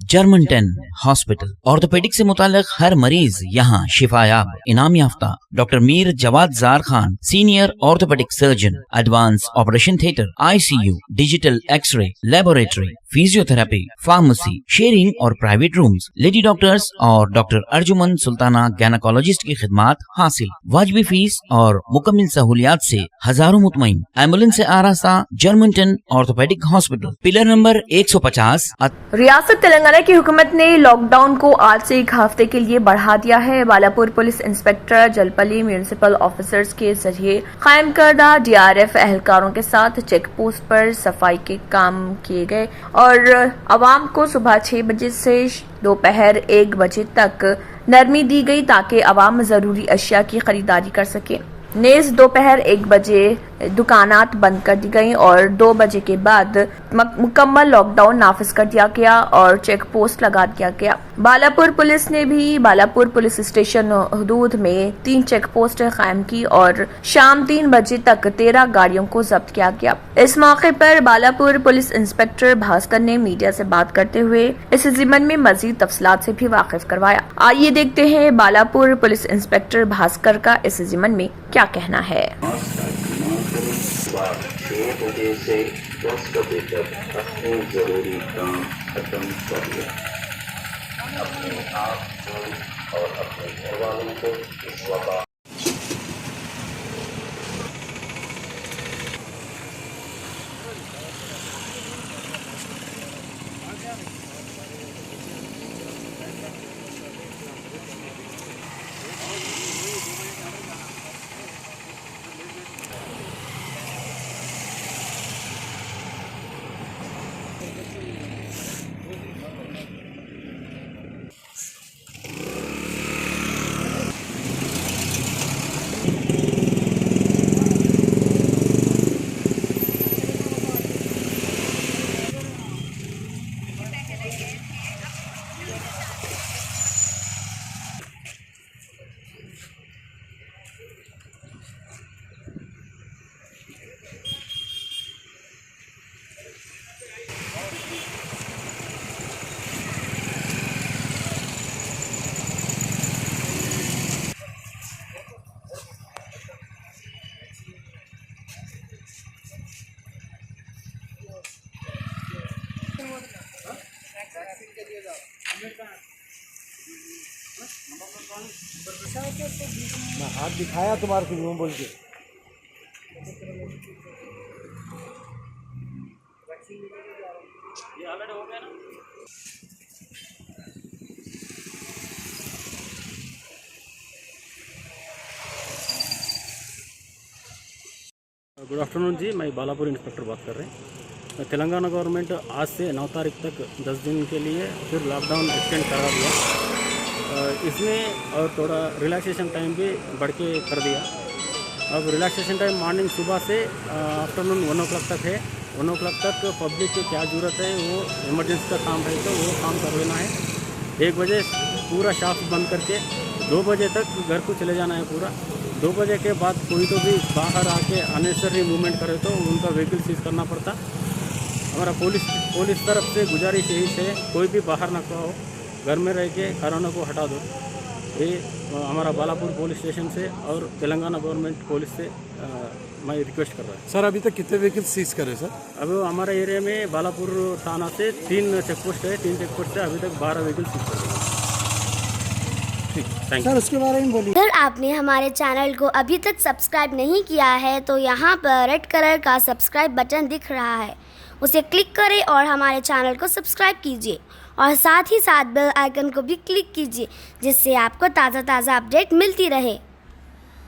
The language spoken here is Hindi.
Germanton hospital. ऑर्थोपेडिक से मुताल्लिक हर मरीज यहाँ शिफायाब। इनाम याफ्ता doctor Mir Jawad Zar Khan, senior orthopaedic surgeon, advance operation theatre, ICU, digital x ray, laboratory, physiotherapy, pharmacy, sharing और प्राइवेट रूम्स, लेडी डॉक्टर्स और डॉक्टर अर्जुमन सुल्ताना गैनाकोलॉजिस्ट की खिदमात हासिल। वाजिबी फीस और मुकम्मल सहूलियात से हजारों मुतमईन। एम्बुलेंस से आरास्ता Germantown orthopaedic hospital, pillar number 150। रियासत तेलंगाना की हुकूमत ने लॉकडाउन को आज से एक हफ्ते के लिए बढ़ा दिया है। Balapur police inspector जलपली municipal officers के जरिए कायम करदा DRF एहलकारों के साथ चेक पोस्ट पर सफाई के काम किए गए और आवाम को सुबह 6 बजे से दोपहर 1 बजे तक नरमी दी गई ताकि आवाम जरूरी अशिया की खरीदारी कर सके। नेज दोपहर 1 बजे दुकानात बंद कर दी गई और 2 बजे के बाद मुकम्मल लॉकडाउन नाफिज कर दिया गया और चेक पोस्ट लगा दिया गया। बालापुर पुलिस ने भी बालापुर पुलिस स्टेशन हदूद में 3 चेक पोस्ट कायम की और शाम 3 बजे तक 13 गाड़ियों को जब्त किया गया। इस मौके पर बालापुर पुलिस इंस्पेक्टर भास्कर ने मीडिया से बात करते हुए इस जिम्मन में मजीद तफसीलात से भी वाकिफ करवाया। आइए देखते हैं बालापुर पुलिस इंस्पेक्टर भास्कर का इस जिम्मन में क्या कहना है। 6 बजे से 10 बजे तक अपने जरूरी काम खत्म कर लिया। अपने आप को और अपने घर वालों को इस वबा मैं हाथ दिखाया तुम्हारे को यूं बोल के। ये ऑलरेडी हो गया ना। गुड आफ्टरनून जी, मैं बालापुर इंस्पेक्टर बात कर रहे हैं। तेलंगाना गवर्नमेंट आज से 9 तारीख तक 10 दिन के लिए फिर लॉकडाउन एक्सटेंड करा दिया। इसमें और थोड़ा रिलैक्सेशन टाइम भी बढ़ के कर दिया। अब रिलैक्सेशन टाइम मॉर्निंग सुबह से आफ्टरनून 1 o'clock तक है। 1 o'clock तक पब्लिक की क्या ज़रूरत है, वो इमरजेंसी का काम है तो वो काम कर लेना है। 1 बजे पूरा शॉप बंद करके 2 बजे तक घर को चले जाना है पूरा। 2 बजे के बाद कोई तो भी बाहर आके अननेसेसरी मूवमेंट करे तो उनका व्हीकल सीज करना पड़ता। हमारा पुलिस तरफ से गुजारिश यही है, कोई भी बाहर ना हो, घर में रह के कोरोना को हटा दो। ये हमारा बालापुर पुलिस स्टेशन से और तेलंगाना गवर्नमेंट पुलिस से मैं रिक्वेस्ट कर रहा हूँ। सर अभी तक कितने व्हीकल सीज करे सर? अब हमारे एरिया में बालापुर थाना से 3 चेक पोस्ट है। 3 चेक पोस्ट से अभी तक 12 व्हीकल सीज करे। ठीक, सर उसके बारे में बोलिए। अगर आपने हमारे चैनल को अभी तक सब्सक्राइब नहीं किया है तो यहाँ पर रेड कलर का सब्सक्राइब बटन दिख रहा है, उसे क्लिक करें और हमारे चैनल को सब्सक्राइब कीजिए और साथ ही साथ बेल आइकन को भी क्लिक कीजिए जिससे आपको ताज़ा अपडेट मिलती रहे।